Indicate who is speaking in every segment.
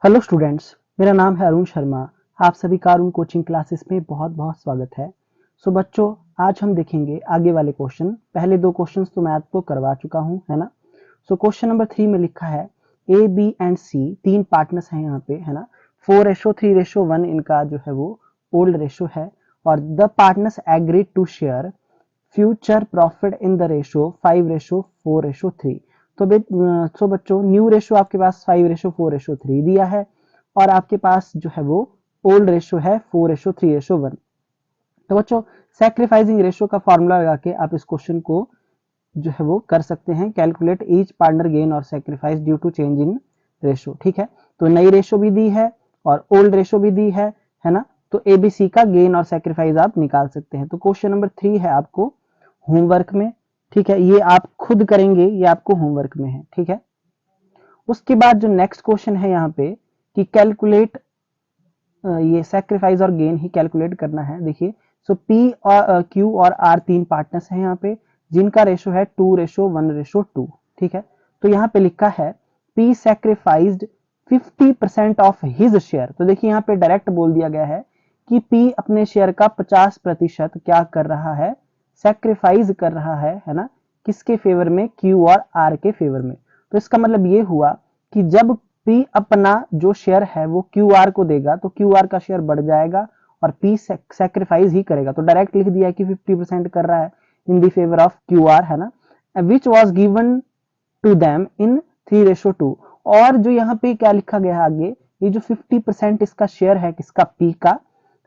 Speaker 1: Hello students, मेरा नाम है अरुण शर्मा। आप सभी का अरुण कोचिंग क्लासेस में बहुत बहुत स्वागत है। सो बच्चों, आज हम देखेंगे आगे वाले क्वेश्चन। पहले दो क्वेश्चंस तो मैं आपको करवा चुका हूं, है ना। सो क्वेश्चन नंबर 3 में लिखा है ए बी एंड सी तीन पार्टनर्स हैं यहाँ पे, है ना। 4:3:1 इनका जो है वो ओल्ड रेशो है और the partners agreed to share future profit in the ratio 5:4:3। तो बच्चों, न्यू रेशो आपके पास 5:4:3 दिया है और आपके पास जो है वो ओल्ड रेशो है 4:3:1। तो बच्चों, सैक्रिफाइसिंग रेशो का फॉर्मूला लगा के आप इस क्वेश्चन को जो है वो कर सकते हैं। कैलकुलेट ईच पार्टनर गेन और sacrifice due to change in ratio. ठीक है, तो नई रेशो भी दी है और ओल्ड रेशो भी दी है ना। तो एबीसी का गेन और सैक्रिफाइस आप निकाल सकते हैं। तो क्वेश्चन नंबर 3 है आपको होमवर्क में। ठीक है, ये आप खुद करेंगे, ये आपको होमवर्क में है। ठीक है, उसके बाद जो नेक्स्ट क्वेश्चन है यहाँ पे कि कैलकुलेट, ये सैक्रिफाइस और गेन ही कैलकुलेट करना है। देखिए, सो पी और क्यू और आर तीन पार्टनर्स हैं यहाँ पे जिनका रेशो है 2:1:2। ठीक है, तो यहाँ पे लिखा है P sacrificed 50% of his share. तो देखिए यहाँ पे डायरेक्ट बोल दिया गया है कि पी अपने शेयर का 50% क्या कर रहा है, सैक्रिफाइस कर रहा है ना। किसके फेवर में? क्यू और आर के फेवर में। तो इसका मतलब ये हुआ कि जब पी अपना जो शेयर है वो क्यू आर को देगा तो क्यू आर का शेयर बढ़ जाएगा और पी सैक्रिफाइस ही करेगा। तो डायरेक्ट लिख दिया कि 50% कर रहा है in the favour of Q R, है ना। Which was given to them in 3:2। और जो यहाँ पे क्या लिखा गया है आगे, ये जो 50% इसका शेयर है किसका? पी का,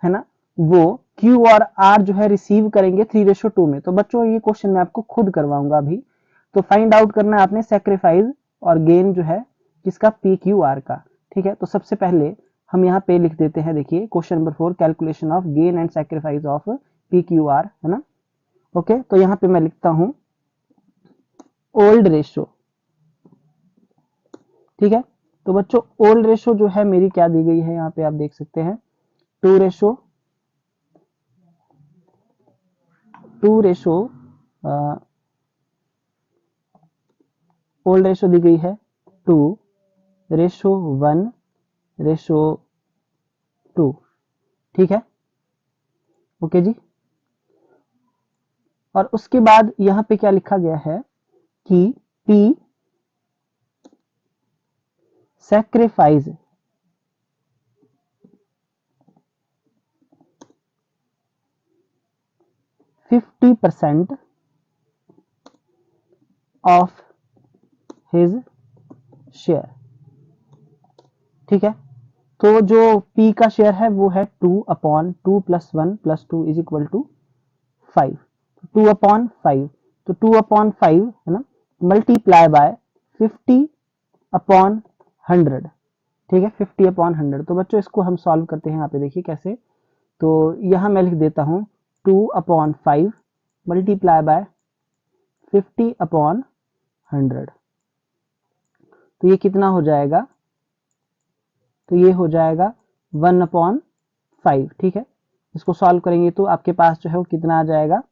Speaker 1: है ना, वो क्यू और आर जो है रिसीव करेंगे 3:2 में। तो बच्चों, ये क्वेश्चन मैं आपको खुद करवाऊंगा अभी। तो फाइंड आउट करना है आपने सैक्रिफाइस और गेन जो है किसका? पी क्यू आर का। ठीक है, तो सबसे पहले हम यहाँ पे लिख देते हैं। देखिए question number 4, calculation of gain and sacrifice of P Q R, है ना। ओके, तो यहाँ पे मैं लिखता हूं ओल्ड रेशो। ठीक है, तो बच्चों ओल्ड रेशो जो है मेरी क्या दी गई है यहाँ पे आप देख सकते हैं, 2 रेशो ओल्ड रेशो दी गई है 2:1:2। ठीक है, ओके जी। और उसके बाद यहाँ पे क्या लिखा गया है कि P sacrifice 50% of his share. ठीक है, तो जो P का शेयर है वो है 2/2 + 1 + 2 = 5। 2/5, तो 2/5 है ना, मल्टीप्लाई बाय 50/100। ठीक है, 50/100। तो बच्चों इसको हम सॉल्व करते हैं। यहाँ पे देखिए कैसे। तो यहाँ मैं लिख देता हूँ 2/5 मल्टीप्लाई बाय 50/100। तो ये कितना हो जाएगा? तो ये हो जाएगा 1/5। ठीक है, इसको सॉल्व करेंगे तो आपके पास जो है वो कितना आ जाएगा?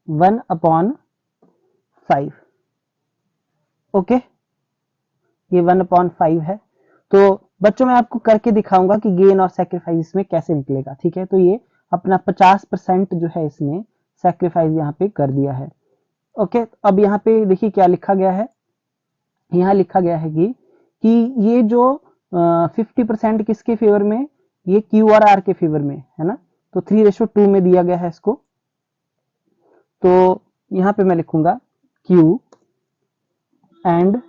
Speaker 1: 1/5। ओके, ये 1/5 है। तो बच्चों मैं आपको करके दिखाऊंगा कि गेन और सैक्रिफाइस इसमें कैसे निकलेगा। ठीक है, तो ये अपना 50% जो है इसने सैक्रिफाइस यहाँ पे कर दिया है। ओके, अब यहाँ पे देखिए क्या लिखा गया है। यहाँ लिखा गया है कि ये जो 50% किसके फेवर में? ये क्यू और आर के फेवर में, है ना। तो 3:2 में दिया गया है इसको। तो यहाँ पे मैं लिखूंगा क्यू एंड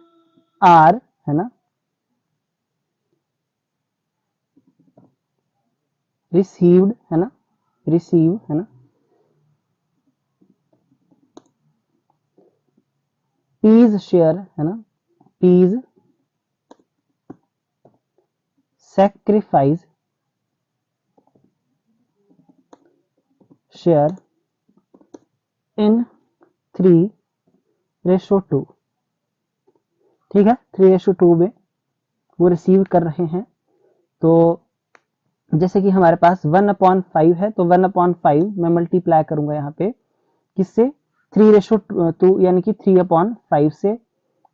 Speaker 1: आर, है ना, रिसीव्ड, है ना, रिसीव, है ना, पीज शेयर, है ना, पीज सैक्रिफाइस शेयर इन 3:2। ठीक है, 3:2 में वो रिसीव कर रहे हैं। तो जैसे कि हमारे पास 1/5 है तो 1/5 मैं मल्टीप्लाई करूंगा यहाँ पे किससे? 3:2 यानी कि 3/5 से।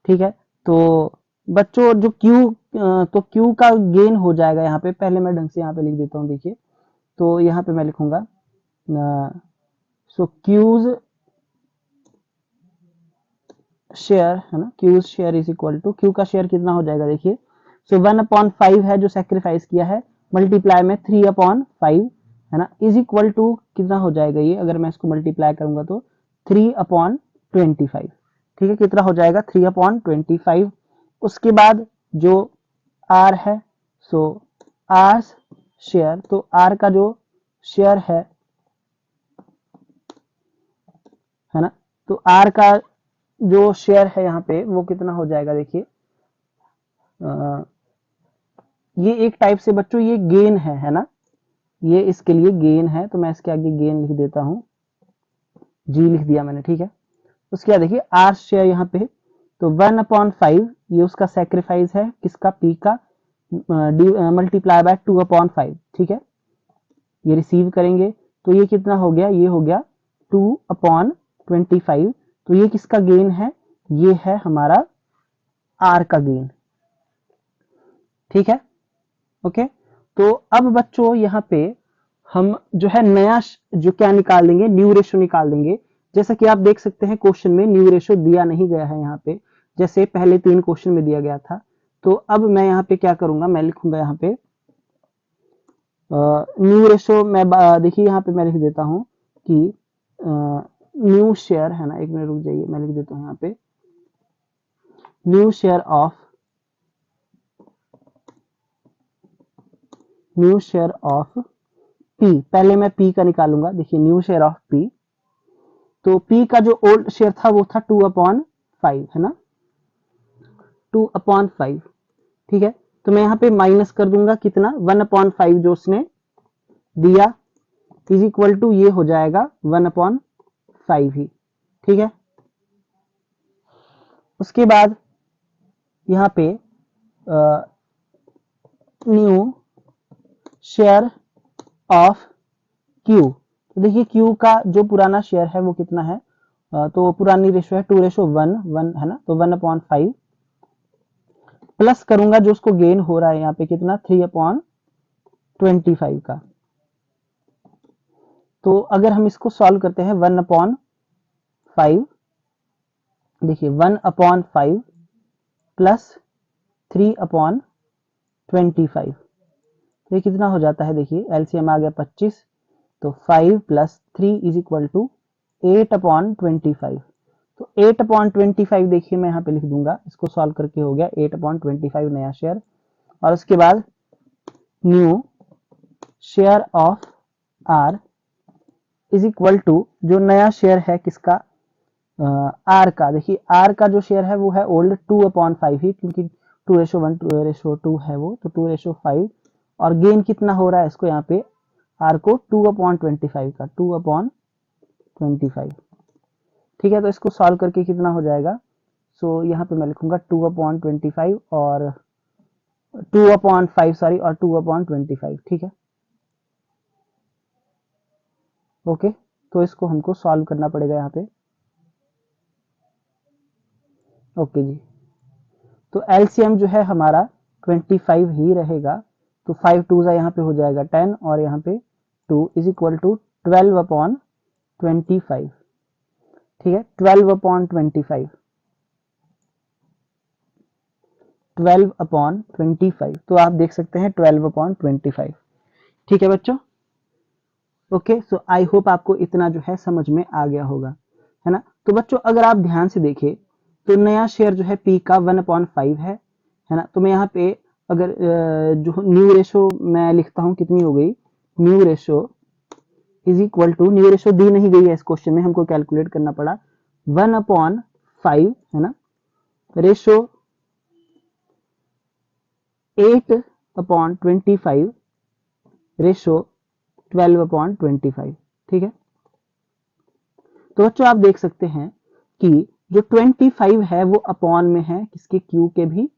Speaker 1: ठीक है, तो बच्चों जो Q तो Q का गेन हो जाएगा यहाँ पे, पहले मैं ढंग से यहाँ पे लिख देता हूँ, देखिए तो यहाँ पे मैं लिखूंगा सो Q's शेयर है ना, Q's share is equal to, Q का शेयर कितना हो जाएगा देखिए, सो 1/5 है जो सेक्रीफाइस किया है, मल्टीप्लाई में 3/5 है ना, इज इक्वल टू कितना हो जाएगा ये, अगर मैं इसको मल्टीप्लाई करूंगा तो 3/25, ठीक है, कितना हो जाएगा 3/25। उसके बाद जो R है, सो R शेयर, तो R का जो शेयर है ना, तो R का जो शेयर है यहाँ पे वो कितना हो जाएगा देखिए, ये एक टाइप से बच्चों ये गेन है ना, ये इसके लिए गेन है, तो मैं इसके आगे गेन लिख देता हूं, जी लिख दिया मैंने, ठीक है। उसके बाद देखिए आर शेयर यहाँ पे, तो 1/5 ये उसका सेक्रीफाइस है, किसका, पी का, मल्टीप्लाई बाय 2/5, ठीक है, ये रिसीव करेंगे, तो ये कितना हो गया, ये हो गया 2/25, तो ये किसका गेन है, ये है हमारा आर का गेन, ठीक है, ओके। तो अब बच्चों यहाँ पे हम जो है नया जो क्या निकाल देंगे, न्यू रेशो निकाल देंगे। जैसा कि आप देख सकते हैं क्वेश्चन में न्यू रेशो दिया नहीं गया है यहाँ पे, जैसे पहले 3 क्वेश्चन में दिया गया था। तो अब मैं यहाँ पे क्या करूंगा, मैं लिखूंगा यहाँ पे न्यू रेशो, मैं देखिए यहाँ पे मैं लिख देता हूँ कि न्यू शेयर है ना, एक मिनट रुक जाइए, मैं लिख देता हूँ यहाँ पे न्यू शेयर ऑफ P, पहले मैं P का निकालूंगा, देखिए न्यू शेयर ऑफ P, तो P का जो ओल्ड शेयर था वो था 2/5 है ना, 2/5, ठीक है, तो मैं यहाँ पे माइनस कर दूंगा कितना, 1/5 जो उसने दिया इज इक्वल टू ये हो जाएगा 1/5 ही, ठीक है। उसके बाद यहाँ पे न्यू शेयर ऑफ Q, तो देखिए Q का जो पुराना शेयर है वो कितना है, तो पुरानी रेशो है 2:1 है ना, तो 1/5 प्लस करूंगा जो उसको गेन हो रहा है यहाँ पे कितना, 3/25 का। तो अगर हम इसको सॉल्व करते हैं 1/5, देखिए 1/5 प्लस 3/25, तो ये कितना हो जाता है, देखिए एलसीएम आ गया 25, तो 5 प्लस 3 इज इक्वल टू 8/25, तो 8/25 देखिए मैं यहाँ पे लिख दूंगा, इसको सॉल्व करके हो गया 8/25 नया शेयर। और उसके बाद new share of R is equal to जो नया शेयर है किसका, आर का, देखिए आर का जो शेयर है वो है ओल्ड 2/5 ही, क्योंकि 2:1 2:2 है वो, तो 2:5, और गेन कितना हो रहा है इसको यहाँ पे आर को 2/25 का, 2/25, ठीक है। तो इसको सॉल्व करके कितना हो जाएगा, सो यहाँ पे मैं लिखूंगा 2/25 और 2/5 सॉरी, और 2/25, ठीक है, ओके। तो इसको हमको सॉल्व करना पड़ेगा यहाँ पे, ओके जी। तो एलसीएम जो है हमारा 25 ही रहेगा, तो 5 2 यहाँ पे हो जाएगा 10, और यहाँ पे 2 इज इक्वल टू 12/25, ठीक है, 12/25, 12/25, तो आप देख सकते हैं 12/25, ठीक है बच्चों, ओके। सो आई होप आपको इतना जो है समझ में आ गया होगा, है ना। तो बच्चों अगर आप ध्यान से देखें तो नया शेयर जो है P का 1/5 है ना, तो मैं यहाँ पे अगर जो न्यू रेशो मैं लिखता हूँ कितनी हो गई, new ratio is equal to, new ratio दी नहीं गई है इस क्वेश्चन में, हमको कैलकुलेट करना पड़ा, 1/5 है ना, रेशो 8/25 रेशो 12/25, ठीक है। तो बच्चों आप देख सकते हैं कि जो 25 है वो अपॉन में है किसके, Q के भी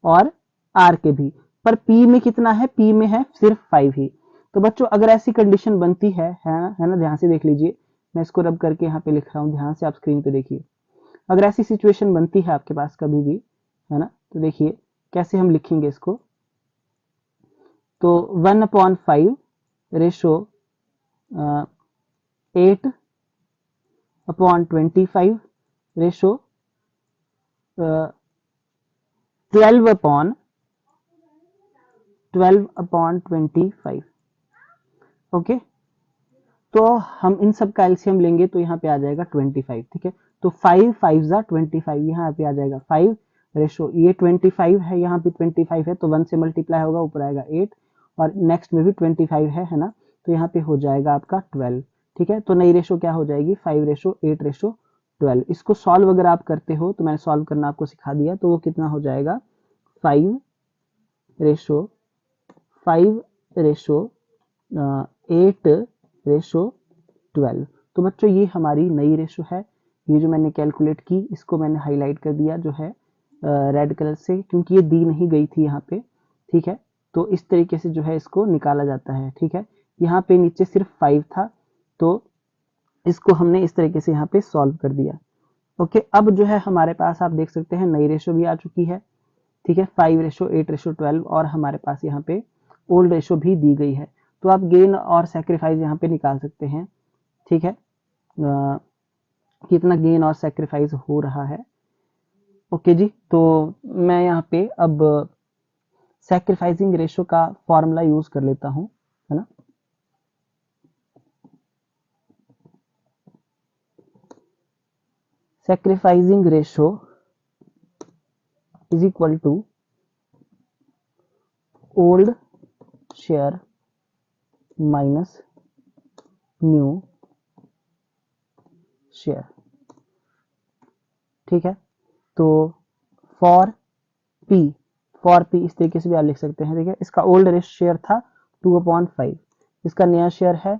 Speaker 1: और R के भी, पर P में कितना है, P में है सिर्फ 5 ही। तो बच्चों अगर ऐसी कंडीशन बनती है ना, ध्यान से देख लीजिए, मैं इसको रब करके यहाँ पे लिख रहा हूँ, ध्यान से आप स्क्रीन पे देखिए, अगर ऐसी सिचुएशन बनती है आपके पास कभी भी, है ना, तो देखिए कैसे हम लिखेंगे इसको, तो 1/5 रेशो 8/25 रेशो 12/25। ओके, तो हम इन सब का एलसीएम लेंगे तो यहाँ पे आ जाएगा 25। ठीक है, तो 5 5 जा 25, यहाँ पे आ जाएगा 5 रेशो, ये 25 है, यहाँ पे 25 है, तो 1 से मल्टीप्लाई होगा, ऊपर आएगा 8, और नेक्स्ट में भी 25 है ना, तो यहाँ पे हो जाएगा आपका 12। ठीक है, तो नई रेशो क्या हो जाएगी, 5:8:12। इसको सॉल्व अगर आप करते हो, तो मैंने सॉल्व करना आपको सिखा दिया, तो वो कितना हो जाएगा 5:8:12। तो बच्चों ये हमारी नई रेशो है, ये जो मैंने कैलकुलेट की, इसको मैंने हाईलाइट कर दिया जो है रेड कलर से, क्योंकि ये दी नहीं गई थी यहाँ पे। ठीक है, तो इस तरीके से जो है इसको निकाला जाता है। ठीक है, यहाँ पे नीचे सिर्फ 5 था, तो इसको हमने इस तरीके से यहाँ पे सॉल्व कर दिया। ओके, अब जो है हमारे पास आप देख सकते हैं नई रेशो भी आ चुकी है। ठीक है, 5:8:12, और हमारे पास यहाँ पे ओल्ड रेशो भी दी गई है। तो आप गेन और सैक्रिफाइस यहाँ पे निकाल सकते हैं। ठीक है, कितना गेन और सैक्रिफाइस हो रहा है। ओके जी, तो मैं यहाँ पे अब सैक्रिफाइसिंग रेशो का फॉर्मूला यूज कर लेता हूँ, है ना। Sacrificing ratio is equal to old share minus new share. ठीक है, तो फॉर पी इस तरीके से भी आप लिख सकते हैं। ठीक है, इसका ओल्ड शेयर था 2/5, इसका नया शेयर है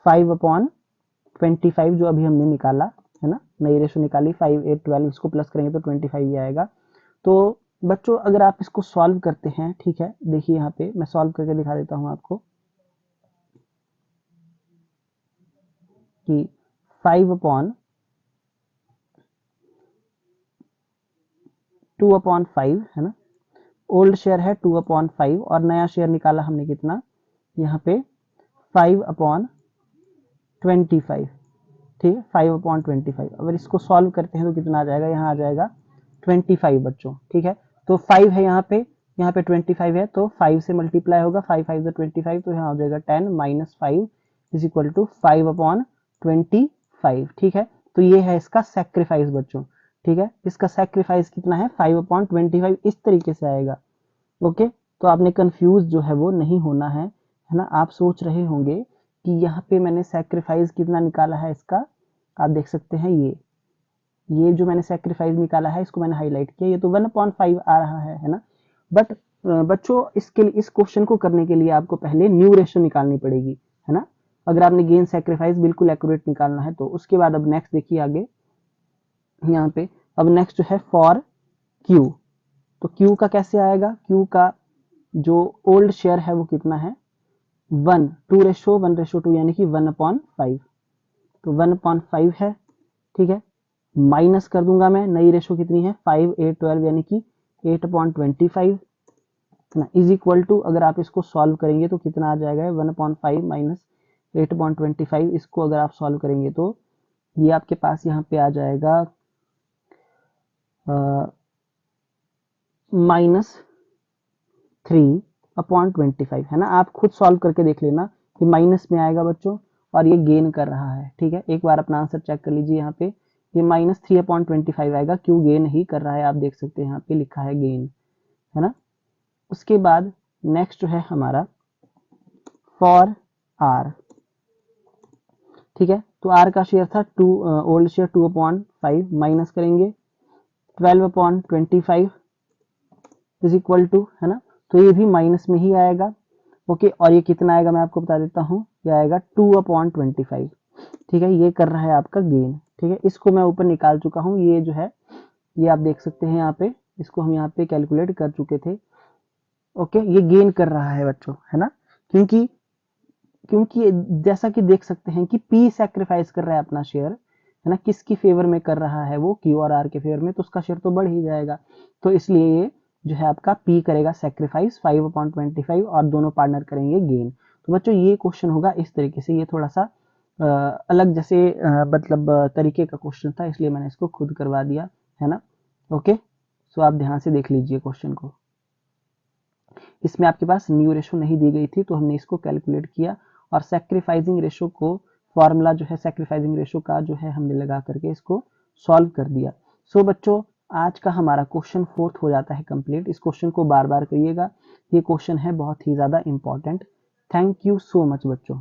Speaker 1: 5/25 जो अभी हमने निकाला है ना, नई रेशो निकाली 5:8:12, इसको प्लस करेंगे तो 25 ही आएगा। तो बच्चों अगर आप इसको सॉल्व करते हैं, ठीक है, देखिए यहाँ पे मैं सॉल्व करके दिखा देता हूँ आपको कि 5/2/5 है ना, ओल्ड शेयर है 2/5, और नया शेयर निकाला हमने कितना, यहाँ पे 5/25। ठीक है, 5/25। अगर इसको सॉल्व करते हैं तो कितना आ जाएगा, यहाँ आ जाएगा 25 बच्चों। ठीक है, तो 5 है यहाँ पे 25 है, तो 5 से मल्टीप्लाई होगा, 5 5 से 25, तो यहाँ हो जाएगा 10 - 5 इज इक्वल टू 5/25। ठीक है, तो ये है इसका सैक्रिफाइस बच्चों। ठीक है, इसका सैक्रिफाइस कितना है 5/25, इस तरीके से आएगा। ओके, तो आपने कंफ्यूज जो है वो नहीं होना है ना। आप सोच रहे होंगे कि यहाँ पे मैंने सैक्रिफाइस कितना निकाला है इसका, आप देख सकते हैं ये जो मैंने सैक्रिफाइस निकाला है इसको मैंने हाईलाइट किया, ये तो 1/5 आ रहा है ना। बट बच्चों इसके लिए, इस क्वेश्चन को करने के लिए आपको पहले न्यू रेशो निकालनी पड़ेगी, है ना। अगर आपने गेन सैक्रिफाइस बिल्कुल एक्यूरेट निकालना है तो उसके बाद अब नेक्स्ट देखिए आगे यहाँ पे, अब नेक्स्ट जो है फॉर क्यू, तो क्यू का कैसे आएगा, क्यू का जो ओल्ड शेयर है वो कितना है 1, 2:1:2 यानी कि 1/5, तो 1/5 है। ठीक है, माइनस कर दूंगा मैं, नई रेशो कितनी है 5:8:12 यानी कि 8/25 ना, इज इक्वल टू, अगर आप इसको सॉल्व करेंगे तो कितना आ जाएगा 1/5 माइनस 8/25, इसको अगर आप सॉल्व करेंगे तो ये आपके पास यहाँ पे आ जाएगा -3/25 है ना। आप खुद सॉल्व करके देख लेना कि माइनस में आएगा बच्चों, और ये गेन कर रहा है। ठीक है, एक बार अपना आंसर चेक कर लीजिए, यहाँ पे ये -3/25 आएगा, क्यों गेन ही कर रहा है, आप देख सकते हैं यहाँ पे लिखा है गेन, है ना। उसके बाद नेक्स्ट जो है हमारा फॉर आर। ठीक है, तो आर का शेयर था ओल्ड शेयर 2/5, माइनस करेंगे 12/25 इज इक्वल टू, है ना, तो ये भी माइनस में ही आएगा। ओके, और ये कितना आएगा मैं आपको बता देता हूँ, ये आएगा 2/25। ठीक है, ये कर रहा है आपका गेन। ठीक है, इसको मैं ऊपर निकाल चुका हूँ, ये जो है ये आप देख सकते हैं यहाँ पे, इसको हम यहाँ पे कैलकुलेट कर चुके थे। ओके, ये गेन कर रहा है बच्चों, है ना, क्योंकि जैसा कि देख सकते हैं कि पी सैक्रिफाइस कर रहा है अपना शेयर, है ना, किसकी फेवर में कर रहा है वो, क्यू और आर के फेवर में, तो उसका शेयर तो बढ़ ही जाएगा। तो इसलिए ये जो है आपका P करेगा सेक्रीफाइस 5/25 और दोनों पार्टनर करेंगे गेन। तो बच्चों ये क्वेश्चन होगा इस तरीके से, ये थोड़ा सा अलग जैसे मतलब तरीके का क्वेश्चन था, इसलिए मैंने इसको खुद करवा दिया है ना। ओके, सो आप ध्यान से देख लीजिए क्वेश्चन को। इसमें आपके पास न्यू रेशो नहीं दी गई थी तो हमने इसको कैलकुलेट किया और सेक्रीफाइसिंग रेशो को फॉर्मूला जो है सेक्रीफाइसिंग रेशो का जो है हमने लगा करके इसको सॉल्व कर दिया। सो बच्चों आज का हमारा क्वेश्चन 4th हो जाता है कंप्लीट। इस क्वेश्चन को बार बार करिएगा, ये क्वेश्चन है बहुत ही ज़्यादा important. Thank you so much बच्चों।